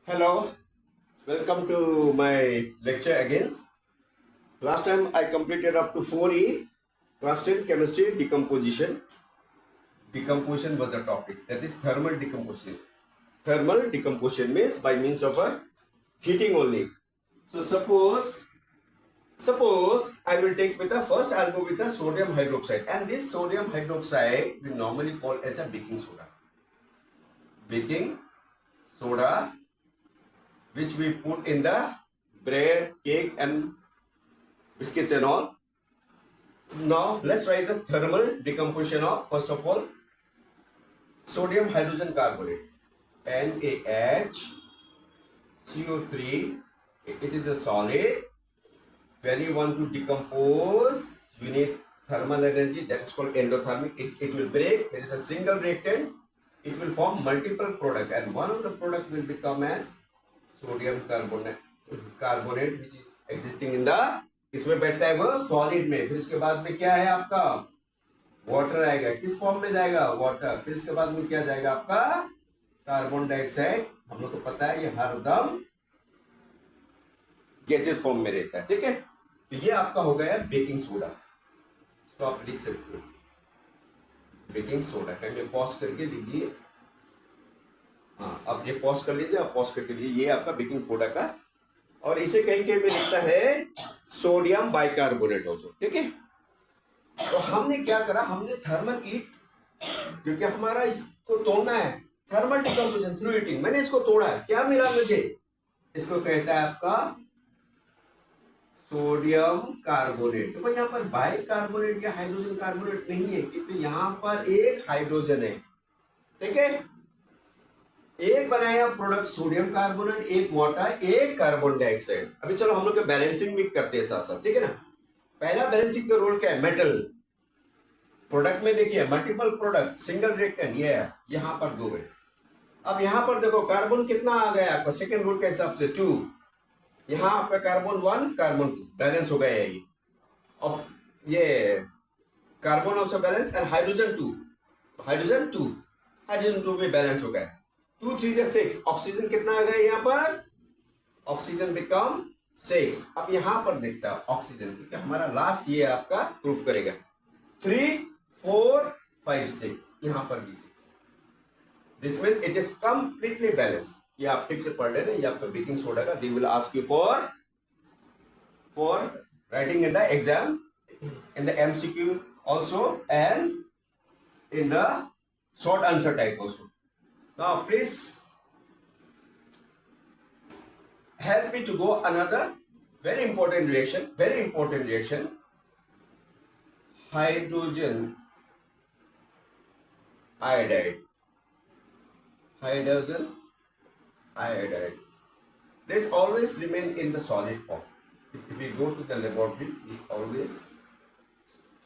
Hello, welcome to my lecture again. Last time I completed up to 4E, class 10 chemistry decomposition. Decomposition was the topic, that is thermal decomposition. Thermal decomposition means by means of a heating only. So suppose I will take with the first, I'll go with the sodium hydroxide, and this sodium hydroxide we normally call as a baking soda. Baking soda, which we put in the bread, cake and biscuits and all. Now let's write the thermal decomposition of, first of all, sodium hydrogen carbonate, NaHCO3. It is a solid. When you want to decompose, you need thermal energy, that is called endothermic. It will break. There is a single reactant. It will form multiple product, and one of the product will become as sodium carbonate which is existing in the, इसमें बैठता है वो solid में. फिर इसके बाद में क्या है आपका वाटर आएगा. किस फॉर्म में जाएगा? वाटर. फिर इसके बाद में क्या जाएगा आपका कार्बन डाइऑक्साइड. हम लोग को पता है ये हरदम गैसेस फॉर्म में रहता है. ठीक है, तो ये आपका हो गया बेकिंग सोडा. तो आप लिख सकते हो बेकिंग सोडा. कहीं पॉज करके लीजिए. हाँ, अब ये पॉज कर लीजिए. आप पॉज करके लीजिए. ये आपका बेकिंग सोडा का, और इसे कहीं कहीं में लिखता है सोडियम बाइकार्बोनेट ऑल्सो. ठीक है, तो हमने क्या करा, हमने थर्मल हीट, क्योंकि हमारा इसको तोड़ना है, थर्मल डिकम्पोजिशन थ्रू हीटिंग. मैंने इसको तोड़ा है. क्या मिला मुझे? इसको कहता है आपका सोडियम कार्बोनेट. तो यहाँ पर बाइकार्बोनेट या हाइड्रोजन कार्बोनेट नहीं है, क्योंकि यहाँ पर एक हाइड्रोजन है. ठीक है, एक बनाया प्रोडक्ट सोडियम कार्बोनेट, एक वाटर, एक कार्बन डाइऑक्साइड. अभी चलो हम लोग बैलेंसिंग भी करते हैं साथ साथ. ठीक है ना. पहला बैलेंसिंग का रोल क्या है? मेटल. प्रोडक्ट में देखिए मल्टीपल प्रोडक्ट, सिंगल रिएक्टेंट, ये यहां पर 2 है. अब यहां पर देखो कार्बन कितना आ गया आपका सेकेंड रूल के हिसाब से 2. यहां आपका कार्बन 1, कार्बन 2 बैलेंस हो गया है ये. अब ये carbon also balance, and hydrogen 2, hydrogen 2 भी बैलेंस हो गया. 2 3 से 6. ऑक्सीजन कितना आ गया यहाँ पर? Oxygen become 6. अब यहां पर देखता है ऑक्सीजन, क्योंकि हमारा लास्ट ये आपका प्रूफ करेगा. 3 4 5 6, यहां पर भी 6. This means it is completely balance. ये आप ठीक से पढ़ लेना. ये आपका बेकिंग सोडा का, they will ask you for writing in the exam, in the MCQ also, and in the short answer type also. Now please help me to go another very important reaction. Hydrogen iodide. This always remain in the solid form. If we go to the laboratory, this always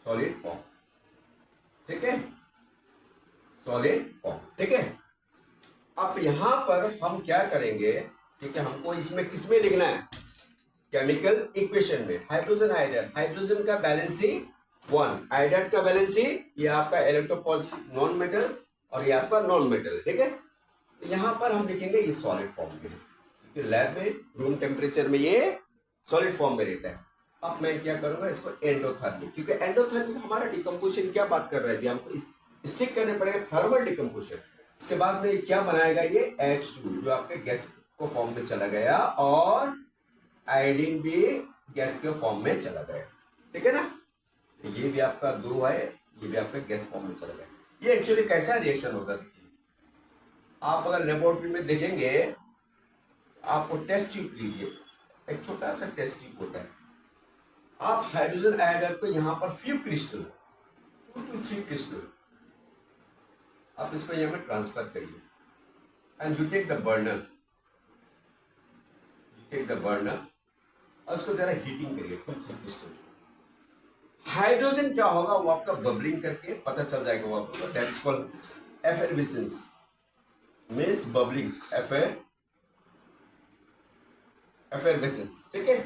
solid form. ठीक है, solid form. ठीक है, अब यहां पर हम क्या करेंगे, ठीक है, हमको इसमें किसमें लिखना है? केमिकल इक्वेशन में. हाइड्रोजन आयोडाइड, हाइड्रोजन का बैलेंसी 1, आयोडाइड का बैलेंसी, ये आपका इलेक्ट्रोपॉजिटिव नॉन मेटल, और ये आपका नॉन मेटल. ठीक है, तो यहां पर हम लिखेंगे ये सॉलिड फॉर्म में, क्योंकि लैब में रूम टेम्परेचर में ये सॉलिड फॉर्म में रहता है. अब मैं क्या करूंगा, इसको एंडोथर्मिक, क्योंकि एंडोथर्मिक हमारा डिकम्पोजिशन क्या बात कर रहा है, हमको स्टिक करने पड़ेगा थर्मल डिकम्पोजिशन. इसके बाद में क्या बनाएगा ये H2, जो आपके गैस को फॉर्म में चला गया, और आयोडीन भी गैस के फॉर्म में चला गया. ठीक है ना. ये भी आपका 2 है, ये भी आपका गैस फॉर्म में चला गया. ये एक्चुअली कैसा रिएक्शन होता है, देखिए आप अगर लेबोरेटरी में देखेंगे, आपको टेस्ट ट्यूब लीजिए, एक छोटा सा टेस्ट ट्यूब होता है. आप हाइड्रोजन आयोडाइड को यहां पर फ्यू क्रिस्टल, 2 to 3 क्रिस्टल, आप इसको यहां में ट्रांसफर करिए, and you take the burner, और उसको जरा हीटिंग करिए 2 3 क्रिस्टल. हाइड्रोजन क्या होगा, वो आपका बबलिंग करके पता चल जाएगा वो आपको. That is called effervescence, means bubbling, effervescence. ठीक है,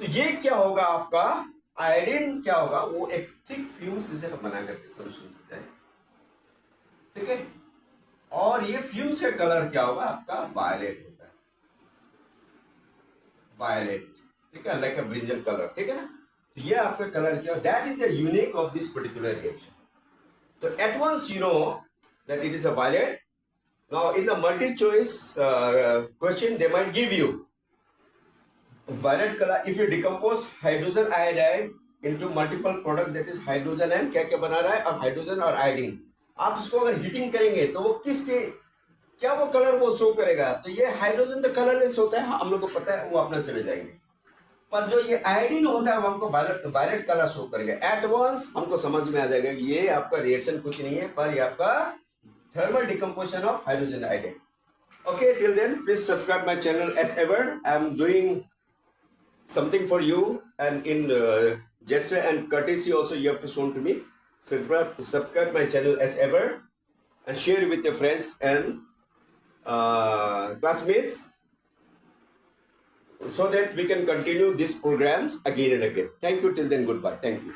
तो ये क्या होगा आपका आयोडीन, क्या होगा वो एक थिक फ्यूम से बना करके सोल्यूशन से जाए. ठीक है, और ये फ्यूम्स का कलर क्या होगा आपका वायलेट होगा. वायलेट, ठीक है, लाइक अ ब्रिंजल कलर, ठीक है ना। तो ये आपका कलर क्या, that is the unique of this particular reaction. So at once you know that it is a violet. Now in the multi-choice question, they might give you violet color. If you decompose hydrogen iodide into multiple product, that is hydrogen and क्या क्या बना रहा है, और hydrogen और iodine, आप इसको अगर हीटिंग करेंगे तो वो किस क्या वो कलर वो शो करेगा. तो ये हाइड्रोजन तो कलरलेस होता है, हम लोग को पता है, वो अपना चले जाएंगे. पर जो ये आयोडीन होता है वो हमको वायलेट कलर शो करेगा. एट वंस हमको समझ में आ जाएगा कि ये आपका रिएक्शन कुछ नहीं है, पर ये आपका thermal decomposition of hydrogen iodide. Okay, till then, please subscribe my channel as ever. I am doing something for you, and in gesture and courtesy also you have to show to me. Subscribe my channel as ever, and share with your friends and classmates, so that we can continue these programs again and again. Thank you. Till then, goodbye. Thank you.